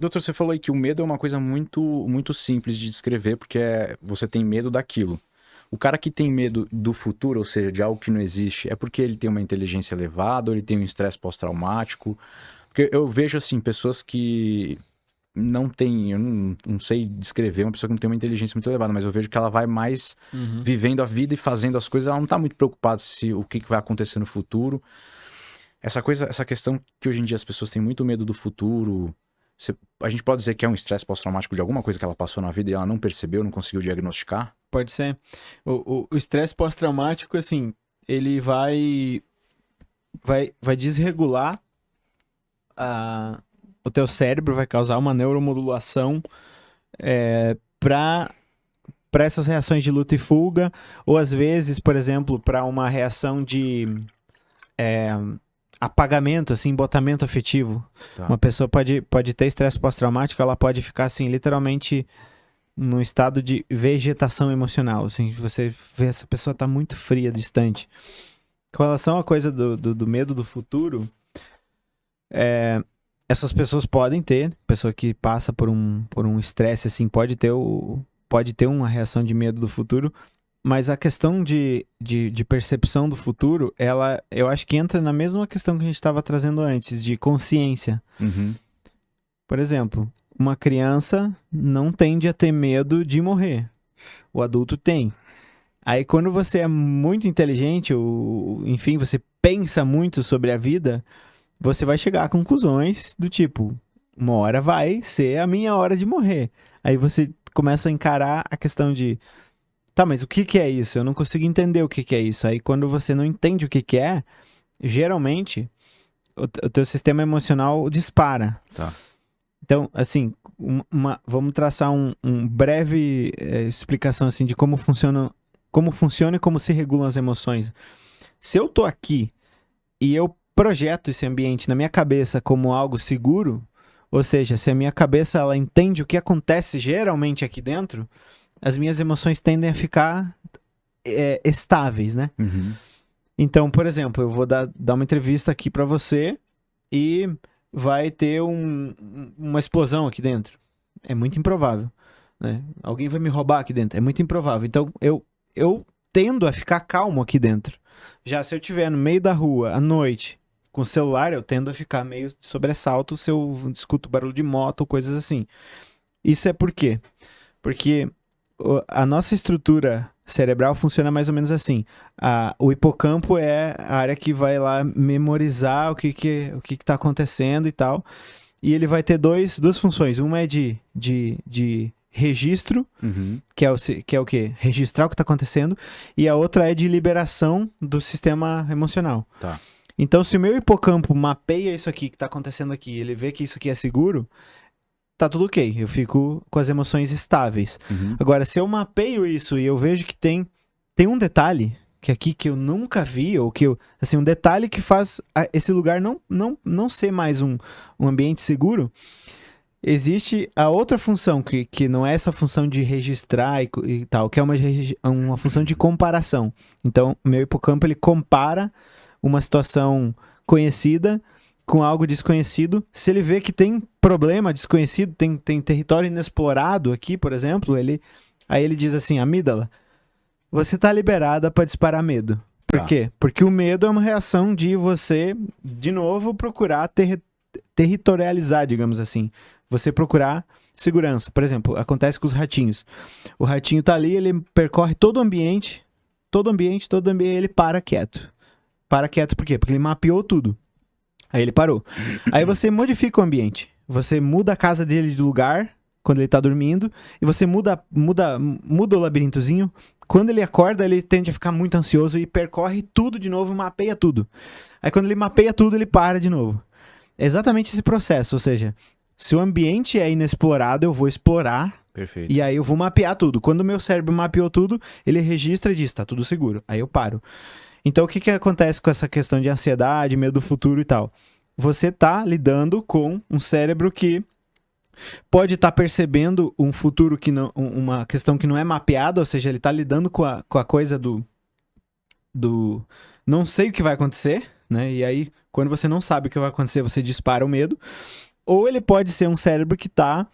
Doutor, você falou aí que o medo é uma coisa muito, muito simples de descrever, porque você tem medo daquilo. O cara que tem medo do futuro, ou seja, de algo que não existe, é porque ele tem uma inteligência elevada, ou ele tem um estresse pós-traumático? Porque eu vejo, assim, pessoas que não têm, eu não sei descrever uma pessoa que não tem uma inteligência muito elevada, mas eu vejo que ela vai mais Uhum. vivendo a vida e fazendo as coisas, ela não tá muito preocupada se o que vai acontecer no futuro. Essa questão que hoje em dia as pessoas têm muito medo do futuro, a gente pode dizer que é um estresse pós-traumático de alguma coisa que ela passou na vida e ela não percebeu, não conseguiu diagnosticar? Pode ser. O estresse pós-traumático, assim, ele vai desregular o teu cérebro, vai causar uma neuromodulação para essas reações de luta e fuga, ou às vezes, por exemplo, para uma reação de é, apagamento, assim, embotamento afetivo. Tá. Uma pessoa pode ter estresse pós-traumático, ela pode ficar, assim, literalmente num estado de vegetação emocional, assim, você vê essa pessoa tá muito fria, distante. Com relação à coisa do medo do futuro, essas pessoas podem ter, pessoa que passa por um estresse, assim, pode ter uma reação de medo do futuro, mas a questão de percepção do futuro, eu acho que entra na mesma questão que a gente estava trazendo antes, de consciência. Uhum. Por exemplo, uma criança não tende a ter medo de morrer. O adulto tem. Aí quando você é muito inteligente, ou, enfim, você pensa muito sobre a vida, você vai chegar a conclusões do tipo, uma hora vai ser a minha hora de morrer. Aí você começa a encarar a questão de, tá, mas o que que é isso? Eu não consigo entender o que que é isso. Aí quando você não entende o que que é, geralmente o teu sistema emocional dispara. Tá. Então, assim, vamos traçar um breve explicação assim de como funciona e como se regulam as emoções. Se eu tô aqui e eu projeto esse ambiente na minha cabeça como algo seguro, ou seja, se a minha cabeça ela entende o que acontece geralmente aqui dentro, as minhas emoções tendem a ficar estáveis, né? Uhum. Então, por exemplo, eu vou dar uma entrevista aqui para você e vai ter uma explosão aqui dentro. É muito improvável. Né? Alguém vai me roubar aqui dentro. É muito improvável. Então, eu tendo a ficar calmo aqui dentro. Já se eu estiver no meio da rua, à noite, com o celular, eu tendo a ficar meio sobressalto se eu escuto barulho de moto ou coisas assim. Isso é por quê? Porque a nossa estrutura cerebral funciona mais ou menos assim. O hipocampo é a área que vai lá memorizar o que tá acontecendo e tal. E ele vai ter duas funções. Uma é de registro, Uhum. que é o quê? Registrar o que está acontecendo. E a outra é de liberação do sistema emocional. Tá. Então, se o meu hipocampo mapeia isso aqui que está acontecendo aqui, ele vê que isso aqui é seguro, tá tudo ok. Eu fico com as emoções estáveis. Uhum. Agora, se eu mapeio isso e eu vejo que tem um detalhe que aqui que eu nunca vi, ou que eu, assim, um detalhe que faz esse lugar não ser mais um ambiente seguro, existe a outra função, que não é essa função de registrar e tal, que é uma função de comparação. Então, o meu hipocampo, ele compara uma situação conhecida com algo desconhecido. Se ele vê que tem problema desconhecido, tem território inexplorado aqui, por exemplo, aí ele diz assim, amígdala, você tá liberada para disparar medo. Por Tá. quê? Porque o medo é uma reação de você, de novo, procurar territorializar, digamos assim. Você procurar segurança. Por exemplo, acontece com os ratinhos. O ratinho tá ali, ele percorre todo o ambiente, ele para quieto. Para quieto por quê? Porque ele mapeou tudo. Aí ele parou. Aí você modifica o ambiente. Você muda a casa dele de lugar quando ele tá dormindo e você muda o labirintozinho. Quando ele acorda, ele tende a ficar muito ansioso e percorre tudo de novo, mapeia tudo. Aí quando ele mapeia tudo, ele para de novo. É exatamente esse processo, ou seja, se o ambiente é inexplorado, eu vou explorar. Perfeito. E aí eu vou mapear tudo. Quando o meu cérebro mapeou tudo, ele registra e diz, tá tudo seguro. Aí eu paro. Então o que acontece com essa questão de ansiedade, medo do futuro e tal? Você tá lidando com um cérebro que pode estar percebendo um futuro que não, uma questão que não é mapeada, ou seja, ele está lidando com a coisa do não sei o que vai acontecer, né? E aí, quando você não sabe o que vai acontecer, você dispara o medo. Ou ele pode ser um cérebro que tá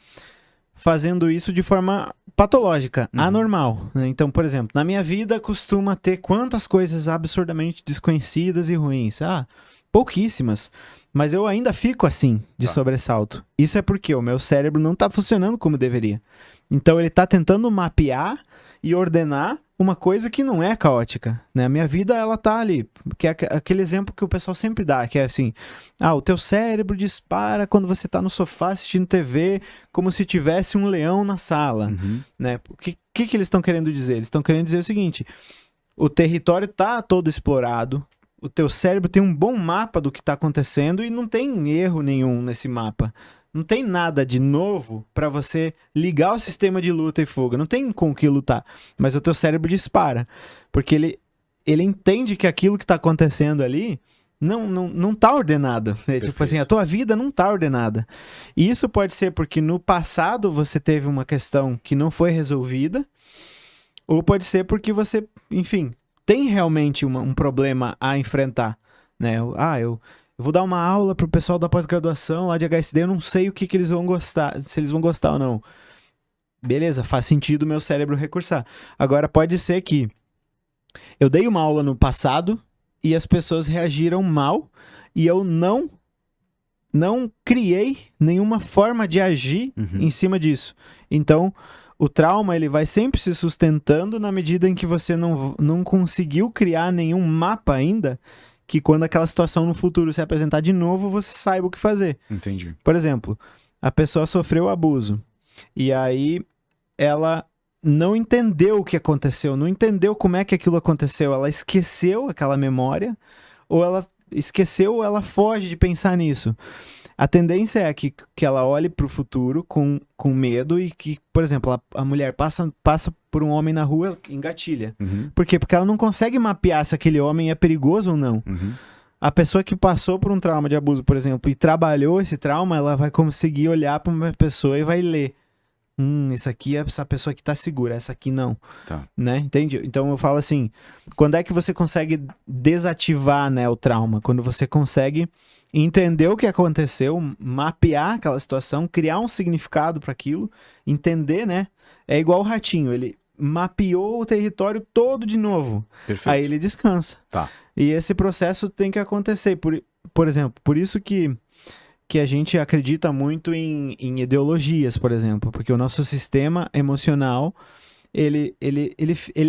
fazendo isso de forma patológica, anormal, né? Então, por exemplo, na minha vida costuma ter quantas coisas absurdamente desconhecidas e ruins? Pouquíssimas. Mas eu ainda fico assim, de sobressalto. Isso é porque o meu cérebro não tá funcionando como deveria. Então ele tá tentando mapear e ordenar uma coisa que não é caótica, né? A minha vida, ela tá ali, que é aquele exemplo que o pessoal sempre dá, que é assim, o teu cérebro dispara quando você tá no sofá assistindo TV, como se tivesse um leão na sala, né? O que eles estão querendo dizer? Eles estão querendo dizer o seguinte, o território tá todo explorado, o teu cérebro tem um bom mapa do que tá acontecendo e não tem erro nenhum nesse mapa. Não tem nada de novo para você ligar o sistema de luta e fuga. Não tem com o que lutar. Mas o teu cérebro dispara. Porque ele entende que aquilo que está acontecendo ali não tá ordenado. Tipo assim, a tua vida não tá ordenada. E isso pode ser porque no passado você teve uma questão que não foi resolvida. Ou pode ser porque você, enfim, tem realmente um problema a enfrentar. Né? Eu vou dar uma aula pro pessoal da pós-graduação lá de HSD, eu não sei o que eles vão gostar, se eles vão gostar ou não. Beleza, faz sentido o meu cérebro recursar. Agora, pode ser que eu dei uma aula no passado e as pessoas reagiram mal e eu não criei nenhuma forma de agir em cima disso. Então, o trauma ele vai sempre se sustentando na medida em que você não conseguiu criar nenhum mapa ainda que quando aquela situação no futuro se apresentar de novo, você saiba o que fazer. Entendi. Por exemplo, a pessoa sofreu abuso e aí ela não entendeu o que aconteceu, não entendeu como é que aquilo aconteceu, ela esqueceu aquela memória, ou ela esqueceu ou ela foge de pensar nisso. A tendência é que ela olhe para o futuro com medo e que, por exemplo, a mulher passa por um homem na rua, engatilha. Por quê? Porque ela não consegue mapear se aquele homem é perigoso ou não. A pessoa que passou por um trauma de abuso, por exemplo, e trabalhou esse trauma, ela vai conseguir olhar para uma pessoa e vai ler. Isso aqui, essa pessoa aqui tá segura, essa aqui não. Tá. Né? Entende? Então eu falo assim, quando é que você consegue desativar, né, o trauma? Quando você consegue entender o que aconteceu, mapear aquela situação, criar um significado para aquilo, entender, né? É igual o ratinho, ele mapeou o território todo de novo. Perfeito. Aí ele descansa. Tá. E esse processo tem que acontecer. Por exemplo, por isso que a gente acredita muito em ideologias, por exemplo, porque o nosso sistema emocional, ele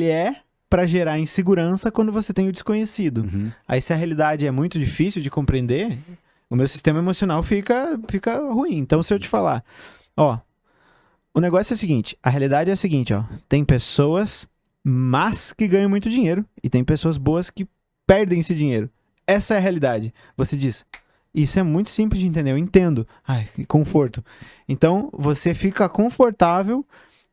é para gerar insegurança quando você tem o desconhecido. Aí se a realidade é muito difícil de compreender, o meu sistema emocional fica ruim. Então se eu te falar, o negócio é o seguinte, a realidade é a seguinte, tem pessoas más que ganham muito dinheiro e tem pessoas boas que perdem esse dinheiro. Essa é a realidade. Você diz, isso é muito simples de entender, eu entendo. Que conforto. Então você fica confortável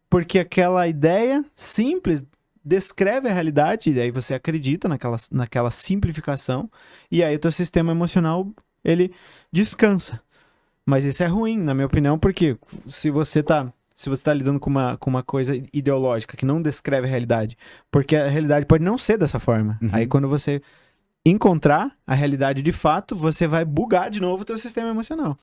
porque aquela ideia simples descreve a realidade, e aí você acredita naquela simplificação, e aí o teu sistema emocional, ele descansa. Mas isso é ruim, na minha opinião, porque se você tá lidando com uma coisa ideológica que não descreve a realidade, porque a realidade pode não ser dessa forma. Aí quando você encontrar a realidade de fato, você vai bugar de novo o teu sistema emocional.